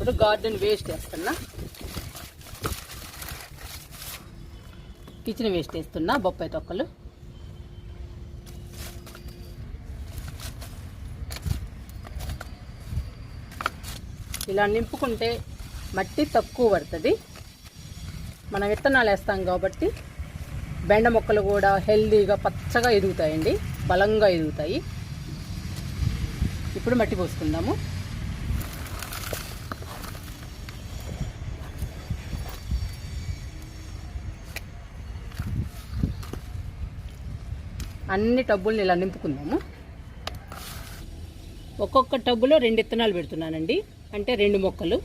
ఇప్పుడు garden waste వేస్తున్నా, kitchen waste వేస్తున్నా, బొప్పాయి తొక్కలు. ఇలా నింపుకుంటే మట్టి తక్కువ పడుతుంది. మనం విత్తనాలు వేస్తాం కాబట్టి బెండ మొక్కలు కూడా హెల్దీగా పచ్చగా ఎదుగుతాయండి, బలంగా ఎదుగుతాయి. ఇప్పుడు మట్టి పోసుకుందాము. అన్ని టబ్బుల్ని ఇలా నింపుకుందాము. ఒక్కొక్క టబ్బులో 2 విత్తనాలు పెడుతున్నానండి, అంటే 2 మొక్కలు.